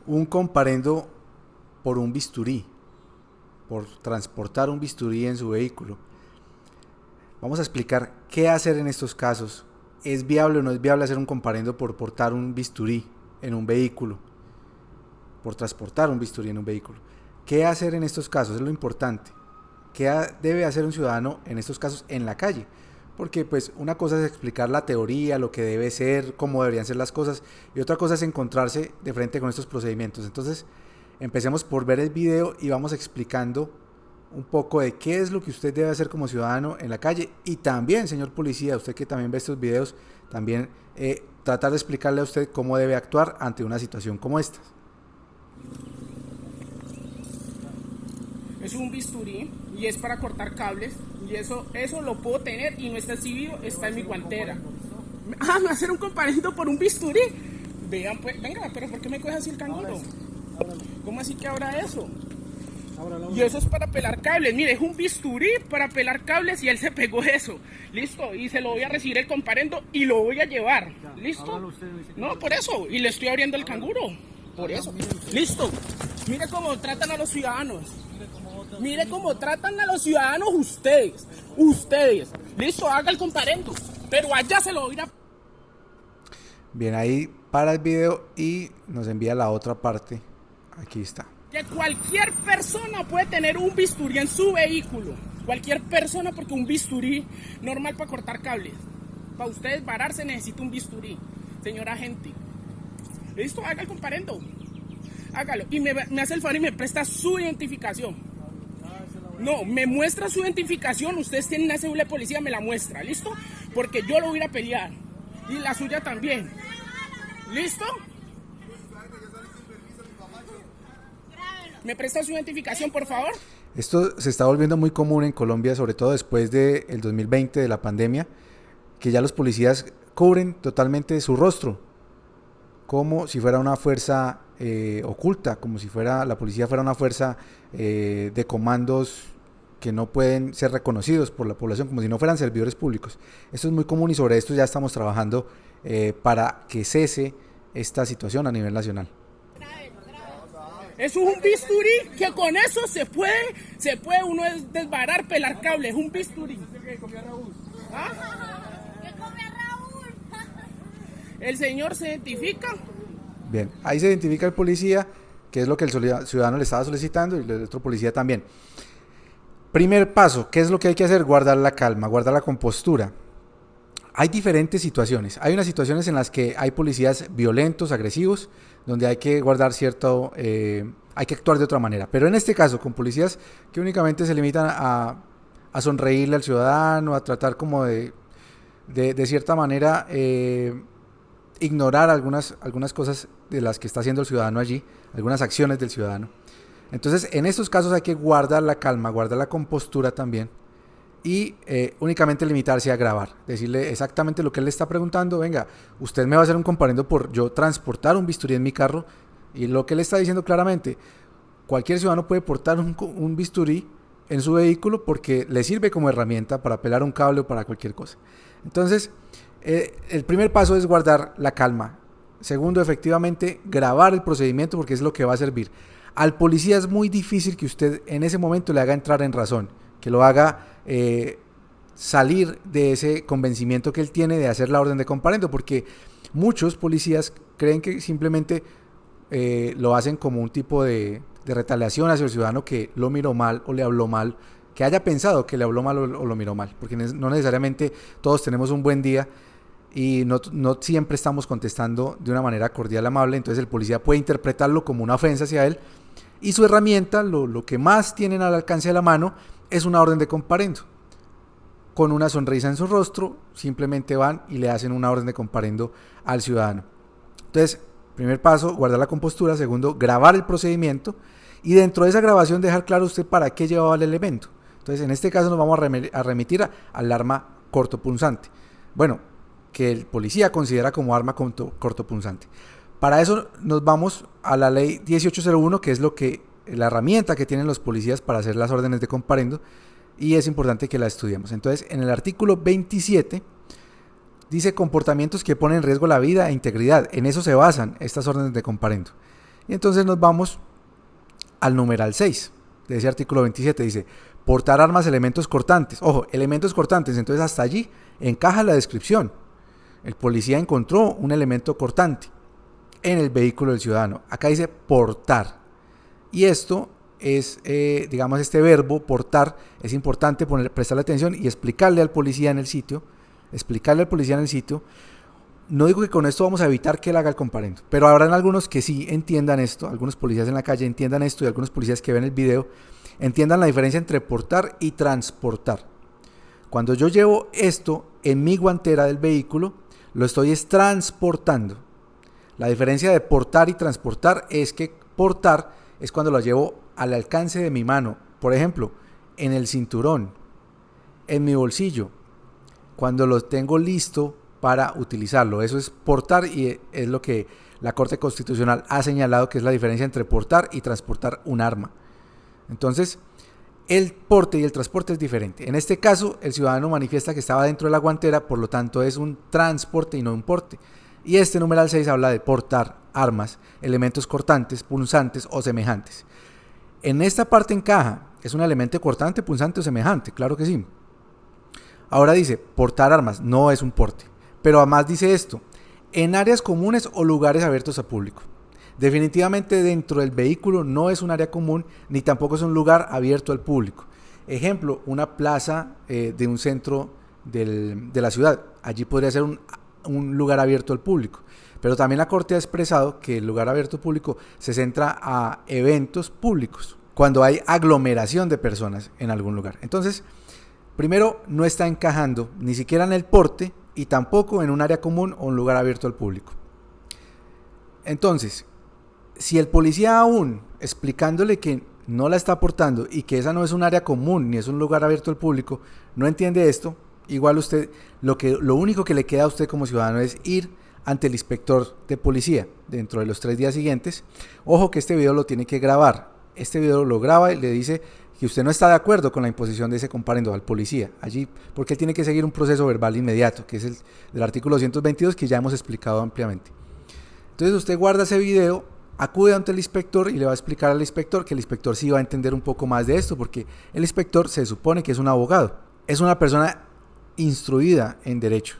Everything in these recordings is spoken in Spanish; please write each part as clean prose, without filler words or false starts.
Un comparendo por un bisturí, por transportar un bisturí en su vehículo. Vamos a explicar qué hacer en estos casos. ¿Es viable o no es viable hacer un comparendo por portar un bisturí en un vehículo? Por transportar un bisturí en un vehículo. ¿Qué hacer en estos casos? Es lo importante. ¿Qué debe hacer un ciudadano en estos casos en la calle? Porque pues una cosa es explicar la teoría, lo que debe ser, cómo deberían ser las cosas, y otra cosa es encontrarse de frente con estos procedimientos. Entonces, empecemos por ver el video y vamos explicando un poco de qué es lo que usted debe hacer como ciudadano en la calle, y también, señor policía, usted que también ve estos videos, también tratar de explicarle a usted cómo debe actuar ante una situación como esta. Es un bisturí y es para cortar cables y eso lo puedo tener y no está exhibido, está en mi guantera. Ah, me va a hacer un comparendo por un bisturí. Vean pues, venga, pero ¿por qué me coge así el canguro? ¿Cómo así que habrá eso? Y eso es para pelar cables, mire, es un bisturí para pelar cables y él se pegó eso, listo, y se lo voy a recibir el comparendo y lo voy a llevar, listo, no, por eso, y le estoy abriendo el canguro, por eso, listo, mire cómo tratan a los ciudadanos, mire cómo tratan a los ciudadanos ustedes, listo, haga el comparendo, pero allá se lo voy a... Bien, ahí para el video y nos envía la otra parte, aquí está. Que cualquier persona puede tener un bisturí en su vehículo. Cualquier persona, porque un bisturí normal para cortar cables. Para ustedes vararse necesita un bisturí, señor agente. Listo, haga el comparendo. Hágalo. Y me hace el favor y me presta su identificación. No, me muestra su identificación. Ustedes tienen una cédula de policía, me la muestra. ¿Listo? Porque yo lo voy a ir a pelear. Y la suya también. ¿Listo? ¿Me presta su identificación, por favor? Esto se está volviendo muy común en Colombia, sobre todo después del 2020, de la pandemia, que ya los policías cubren totalmente su rostro, como si fuera una fuerza oculta, como si la policía fuera una fuerza de comandos que no pueden ser reconocidos por la población, como si no fueran servidores públicos. Esto es muy común y sobre esto ya estamos trabajando para que cese esta situación a nivel nacional. Eso es un bisturí que con eso se puede uno desbarar, pelar cables, es un bisturí. ¿Ah? El señor se identifica. Bien, ahí se identifica el policía, que es lo que el ciudadano le estaba solicitando, y el otro policía también. Primer paso, ¿qué es lo que hay que hacer? Guardar la calma, guardar la compostura. Hay diferentes situaciones. Hay unas situaciones en las que hay policías violentos, agresivos, donde hay que guardar hay que actuar de otra manera. Pero en este caso, con policías que únicamente se limitan a sonreírle al ciudadano, a tratar como de cierta manera ignorar algunas cosas de las que está haciendo el ciudadano allí, algunas acciones del ciudadano. Entonces, en estos casos hay que guardar la calma, guardar la compostura también, y únicamente limitarse a grabar, decirle exactamente lo que él le está preguntando. Venga, usted me va a hacer un comparendo por yo transportar un bisturí en mi carro, y lo que él está diciendo claramente, cualquier ciudadano puede portar un bisturí en su vehículo porque le sirve como herramienta para pelar un cable o para cualquier cosa. Entonces, el primer paso es guardar la calma. Segundo, efectivamente, grabar el procedimiento, porque es lo que va a servir. Al policía es muy difícil que usted en ese momento le haga entrar en razón, que lo haga salir de ese convencimiento que él tiene de hacer la orden de comparendo, porque muchos policías creen que simplemente lo hacen como un tipo de retaliación hacia el ciudadano que lo miró mal o le habló mal, que haya pensado que le habló mal o lo miró mal, porque no necesariamente todos tenemos un buen día y no siempre estamos contestando de una manera cordial, amable. Entonces el policía puede interpretarlo como una ofensa hacia él, y su herramienta, lo que más tienen al alcance de la mano, es una orden de comparendo. Con una sonrisa en su rostro, simplemente van y le hacen una orden de comparendo al ciudadano. Entonces, primer paso, guardar la compostura. Segundo, grabar el procedimiento, y dentro de esa grabación dejar claro usted para qué llevaba el elemento. Entonces, en este caso nos vamos a remitir al arma cortopunzante. Bueno, que el policía considera como arma cortopunzante. Para eso nos vamos a la ley 1801, que es la herramienta que tienen los policías para hacer las órdenes de comparendo, y es importante que la estudiemos. Entonces, en el artículo 27 dice comportamientos que ponen en riesgo la vida e integridad. En eso se basan estas órdenes de comparendo. Y entonces nos vamos al numeral 6 de ese artículo 27. Dice, portar armas, elementos cortantes. Ojo, elementos cortantes. Entonces hasta allí encaja la descripción. El policía encontró un elemento cortante en el vehículo del ciudadano. Acá dice portar. Y esto es, digamos, este verbo portar es importante prestarle atención y explicarle al policía en el sitio. No digo que con esto vamos a evitar que él haga el comparendo, pero habrán algunos que sí entiendan esto, algunos policías en la calle entiendan esto y algunos policías que ven el video entiendan la diferencia entre portar y transportar. Cuando yo llevo esto en mi guantera del vehículo, lo estoy transportando. La diferencia de portar y transportar es que portar es cuando lo llevo al alcance de mi mano, por ejemplo, en el cinturón, en mi bolsillo, cuando lo tengo listo para utilizarlo. Eso es portar y es lo que la Corte Constitucional ha señalado que es la diferencia entre portar y transportar un arma. Entonces, el porte y el transporte es diferente. En este caso, el ciudadano manifiesta que estaba dentro de la guantera, por lo tanto es un transporte y no un porte. Y este numeral 6 habla de portar armas, elementos cortantes, punzantes o semejantes. En esta parte encaja, ¿es un elemento cortante, punzante o semejante? Claro que sí. Ahora dice, portar armas, no es un porte. Pero además dice esto, en áreas comunes o lugares abiertos a público. Definitivamente dentro del vehículo no es un área común ni tampoco es un lugar abierto al público. Ejemplo, una plaza de un centro de la ciudad. Allí podría ser un lugar abierto al público. Pero también la Corte ha expresado que el lugar abierto al público se centra a eventos públicos, cuando hay aglomeración de personas en algún lugar. Entonces, primero, no está encajando ni siquiera en el porte y tampoco en un área común o un lugar abierto al público. Entonces, si el policía aún explicándole que no la está aportando y que esa no es un área común ni es un lugar abierto al público, no entiende esto, igual usted, lo único que le queda a usted como ciudadano es ir ante el inspector de policía dentro de los 3 días siguientes. Ojo que este video lo tiene que grabar. Este video lo graba y le dice que usted no está de acuerdo con la imposición de ese comparendo al policía allí, porque él tiene que seguir un proceso verbal inmediato, que es el del artículo 222 que ya hemos explicado ampliamente. Entonces usted guarda ese video, acude ante el inspector y le va a explicar al inspector que el inspector sí va a entender un poco más de esto, porque el inspector se supone que es un abogado, es una persona instruida en derecho.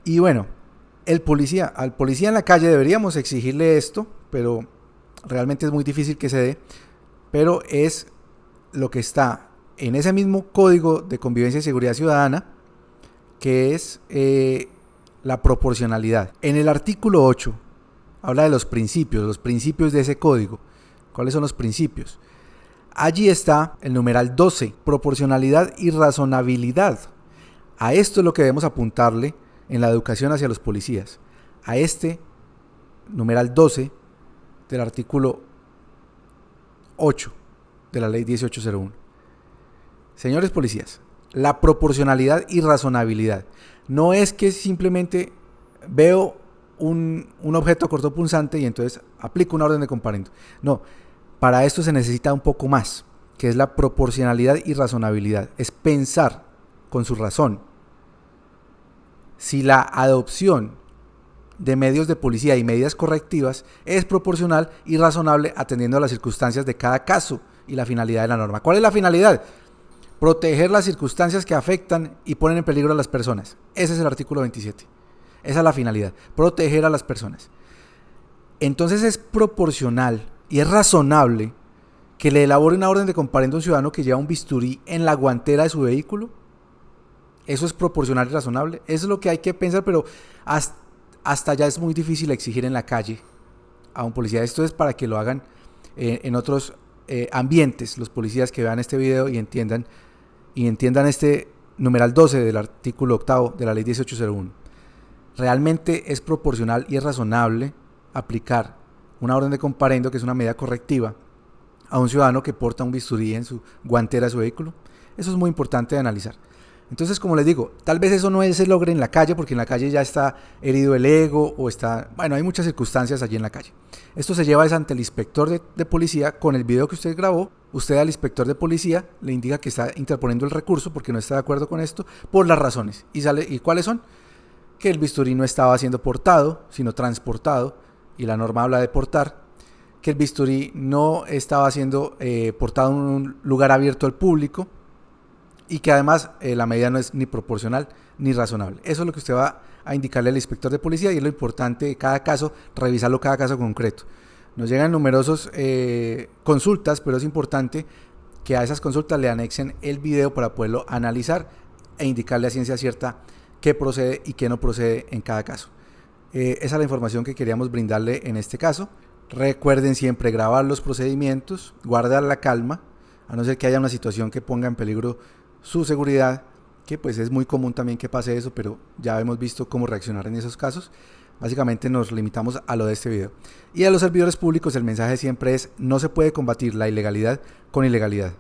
Y bueno, al policía en la calle deberíamos exigirle esto, pero realmente es muy difícil que se dé, pero es lo que está en ese mismo Código de Convivencia y Seguridad Ciudadana, que es la proporcionalidad. En el artículo 8 habla de los principios de ese código. ¿Cuáles son los principios? Allí está el numeral 12, proporcionalidad y razonabilidad. A esto es lo que debemos apuntarle en la educación hacia los policías. A este numeral 12 del artículo 8 de la ley 1801. Señores policías, la proporcionalidad y razonabilidad no es que simplemente veo un objeto cortopunzante y entonces aplico una orden de comparendo. No, para esto se necesita un poco más, que es la proporcionalidad y razonabilidad. Es pensar con su razón. Si la adopción de medios de policía y medidas correctivas es proporcional y razonable atendiendo a las circunstancias de cada caso y la finalidad de la norma. ¿Cuál es la finalidad? Proteger las circunstancias que afectan y ponen en peligro a las personas. Ese es el artículo 27. Esa es la finalidad, proteger a las personas. Entonces es proporcional y es razonable que le elabore una orden de comparendo a un ciudadano que lleva un bisturí en la guantera de su vehículo. Eso es proporcional y razonable. Eso es lo que hay que pensar, pero hasta allá es muy difícil exigir en la calle a un policía. Esto es para que lo hagan en otros ambientes, los policías que vean este video y entiendan este numeral 12 del artículo 8 de la ley 1801. Realmente es proporcional y es razonable aplicar una orden de comparendo, que es una medida correctiva, a un ciudadano que porta un bisturí en su guantera de su vehículo. Eso es muy importante de analizar. Entonces, como les digo, tal vez eso no se logre en la calle, porque en la calle ya está herido el ego o hay muchas circunstancias allí en la calle. Esto se lleva ante el inspector de policía. Con el video que usted grabó, usted al inspector de policía le indica que está interponiendo el recurso porque no está de acuerdo con esto por las razones. ¿Y cuáles son? Que el bisturí no estaba siendo portado, sino transportado y la norma habla de portar, que el bisturí no estaba siendo portado en un lugar abierto al público y que además la medida no es ni proporcional ni razonable. Eso es lo que usted va a indicarle al inspector de policía y es lo importante de cada caso, revisarlo cada caso concreto. Nos llegan numerosos consultas, pero es importante que a esas consultas le anexen el video para poderlo analizar e indicarle a ciencia cierta qué procede y qué no procede en cada caso. Esa es la información que queríamos brindarle en este caso. Recuerden siempre grabar los procedimientos, guardar la calma, a no ser que haya una situación que ponga en peligro su seguridad, que pues es muy común también que pase eso, pero ya hemos visto cómo reaccionar en esos casos. Básicamente nos limitamos a lo de este video. Y a los servidores públicos el mensaje siempre es: no se puede combatir la ilegalidad con ilegalidad.